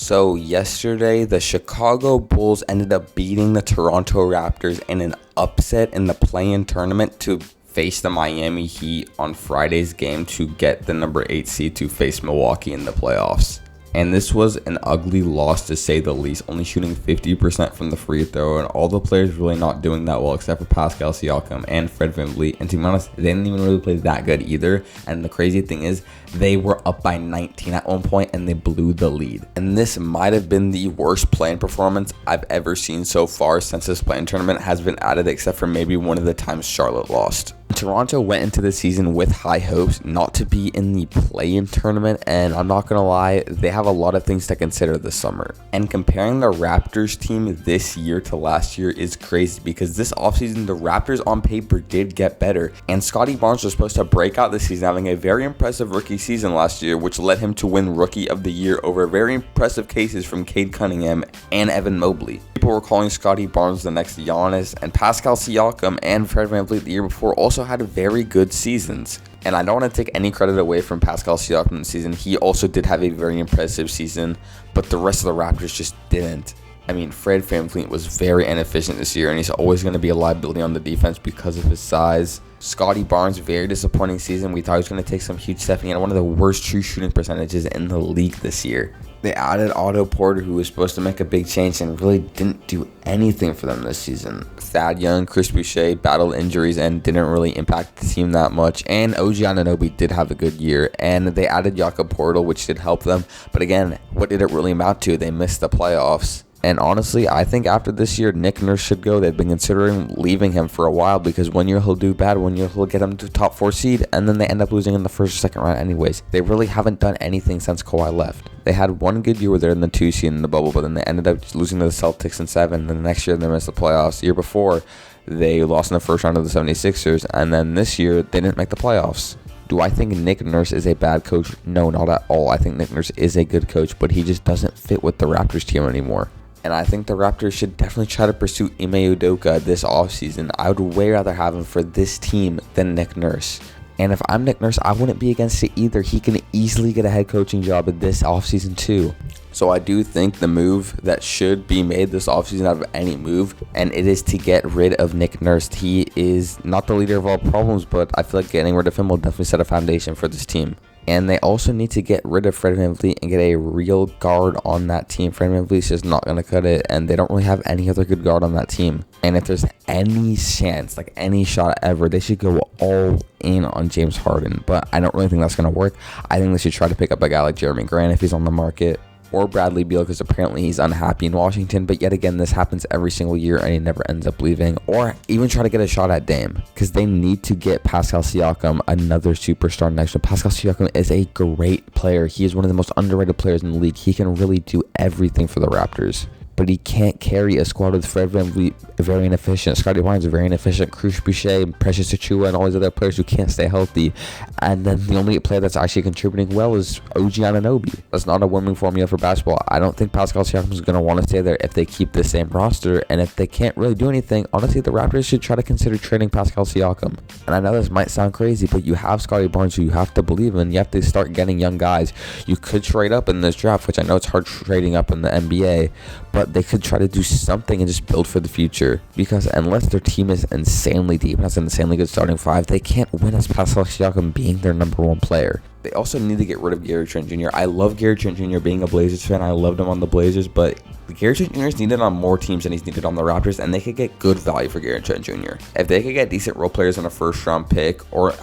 So yesterday, the Chicago Bulls ended up beating the Toronto Raptors in an upset in the play-in tournament to face the Miami Heat on Friday's game to get the number 8 seed to face Milwaukee in the playoffs. And this was an ugly loss to say the least, only shooting 50% from the free throw, and all the players really not doing that well except for Pascal Siakam and Fred VanVleet. And to be honest, they didn't even really play that good either. And the crazy thing is, they were up by 19 at one point and they blew the lead. And this might have been the worst play-in performance I've ever seen so far since this play-in tournament has been added, except for maybe one of the times Charlotte lost. Toronto went into the season with high hopes not to be in the play-in tournament, and I'm not gonna lie, they have a lot of things to consider this summer. And comparing the Raptors team this year to last year is crazy because this offseason the Raptors on paper did get better, and Scottie Barnes was supposed to break out this season, having a very impressive rookie season last year, which led him to win Rookie of the Year over very impressive cases from Cade Cunningham and Evan Mobley. People were calling Scottie Barnes the next Giannis, and Pascal Siakam and Fred VanVleet the year before also had very good seasons. And I don't want to take any credit away from Pascal Siakam this season. He also did have a very impressive season, but the rest of the Raptors just didn't. I mean, Fred VanVleet was very inefficient this year, and he's always going to be a liability on the defense because of his size. Scottie Barnes, very disappointing season. We thought he was going to take some huge steps. He had one of the worst true shooting percentages in the league this year. They added Otto Porter, who was supposed to make a big change and really didn't do anything for them this season. Thad Young, Chris Boucher battled injuries and didn't really impact the team that much. And OG Anunoby did have a good year. And they added Jakob Poeltl, which did help them. But again, what did it really amount to? They missed the playoffs. And honestly, I think after this year, Nick Nurse should go. They've been considering leaving him for a while because one year he'll do bad, one year he'll get him to top 4 seed, and then they end up losing in the first or second round anyways. They really haven't done anything since Kawhi left. They had one good year where they're in the 2 seed in the bubble, but then they ended up losing to the Celtics in 7. Then the next year, they missed the playoffs. The year before, they lost in the first round of the 76ers, and then this year, they didn't make the playoffs. Do I think Nick Nurse is a bad coach? No, not at all. I think Nick Nurse is a good coach, but he just doesn't fit with the Raptors team anymore. And I think the Raptors should definitely try to pursue Ime Udoka this offseason. I would way rather have him for this team than Nick Nurse. And if I'm Nick Nurse, I wouldn't be against it either. He can easily get a head coaching job at this offseason too. So I do think the move that should be made this offseason out of any move, and it is to get rid of Nick Nurse. He is not the leader of all problems, but I feel like getting rid of him will definitely set a foundation for this team. And they also need to get rid of Fred VanVleet and get a real guard on that team. Fred VanVleet's just not going to cut it, and they don't really have any other good guard on that team. And if there's any chance, like any shot ever, they should go all in on James Harden. But I don't really think that's going to work. I think they should try to pick up a guy like Jeremy Grant if he's on the market, or Bradley Beal, because apparently he's unhappy in Washington. But yet again, this happens every single year and he never ends up leaving. Or even try to get a shot at Dame, because they need to get Pascal Siakam another superstar next to him. Pascal Siakam is a great player. He is one of the most underrated players in the league. He can really do everything for the Raptors. But he can't carry a squad with Fred VanVleet, very inefficient, Scottie Barnes, very inefficient, Chris Boucher, Precious Achiuwa, and all these other players who can't stay healthy. And then the only player that's actually contributing well is OG Anunoby. That's not a winning formula for basketball. I don't think Pascal Siakam is going to want to stay there if they keep the same roster. And if they can't really do anything, honestly, the Raptors should try to consider trading Pascal Siakam. And I know this might sound crazy, but you have Scottie Barnes who you have to believe in. You have to start getting young guys. You could trade up in this draft, which I know it's hard trading up in the NBA, but they could try to do something and just build for the future, because unless their team is insanely deep and has an insanely good starting 5, they can't win as Pascal Siakam being their number 1 player. They also need to get rid of Gary Trent Jr. I love Gary Trent Jr. being a Blazers fan. I loved him on the Blazers, but Gary Trent Jr. is needed on more teams than he's needed on the Raptors, and they could get good value for Gary Trent Jr. If they could get decent role players in a first-round pick, or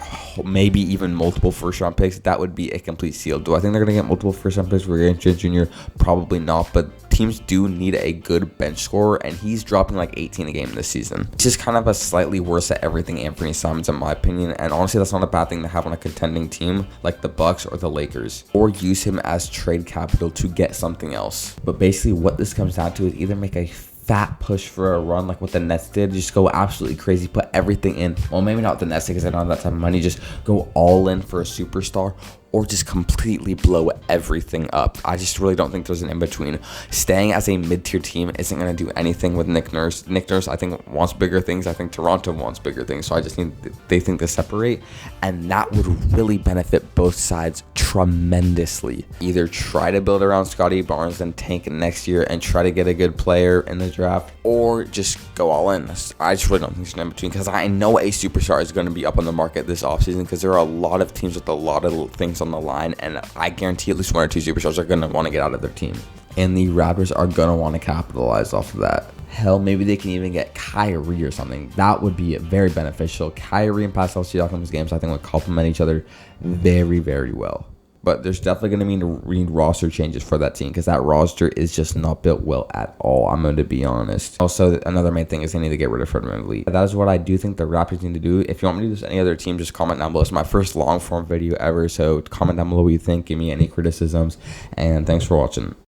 maybe even multiple first-round picks, that would be a complete steal. Do I think they're going to get multiple first-round picks for Gary Trent Jr.? Probably not, but teams do need a good bench scorer, and he's dropping like 18 a game this season. It's just kind of a slightly worse at everything Anthony Simons, in my opinion, and honestly, that's not a bad thing to have on a contending team like the Bucks or the Lakers, or use him as trade capital to get something else. But basically what this comes down to is either make a fat push for a run like what the Nets did, just go absolutely crazy, put everything in. Well, maybe not the Nets because they don't have that type of money, just go all in for a superstar, or just completely blow everything up. I just really don't think there's an in-between. Staying as a mid-tier team isn't going to do anything with Nick Nurse. Nick Nurse, I think, wants bigger things. I think Toronto wants bigger things. So I just they think to separate. And that would really benefit both sides tremendously. Either try to build around Scotty Barnes and tank next year and try to get a good player in the draft, or just go all in. I just really don't think there's an in-between, because I know a superstar is going to be up on the market this offseason, because there are a lot of teams with a lot of things on the line, and I guarantee at least 1 or 2 superstars are going to want to get out of their team. And the Raptors are going to want to capitalize off of that. Hell, maybe they can even get Kyrie or something. That would be very beneficial. Kyrie and Pascal Siakam's games, I think, would complement each other very, very well. But there's definitely going to need roster changes for that team, because that roster is just not built well at all. I'm going to be honest. Also, another main thing is they need to get rid of Fred VanVleet. That is what I do think the Raptors need to do. If you want me to do this any other team, just comment down below. It's my first long form video ever, so comment down below what you think. Give me any criticisms, and thanks for watching.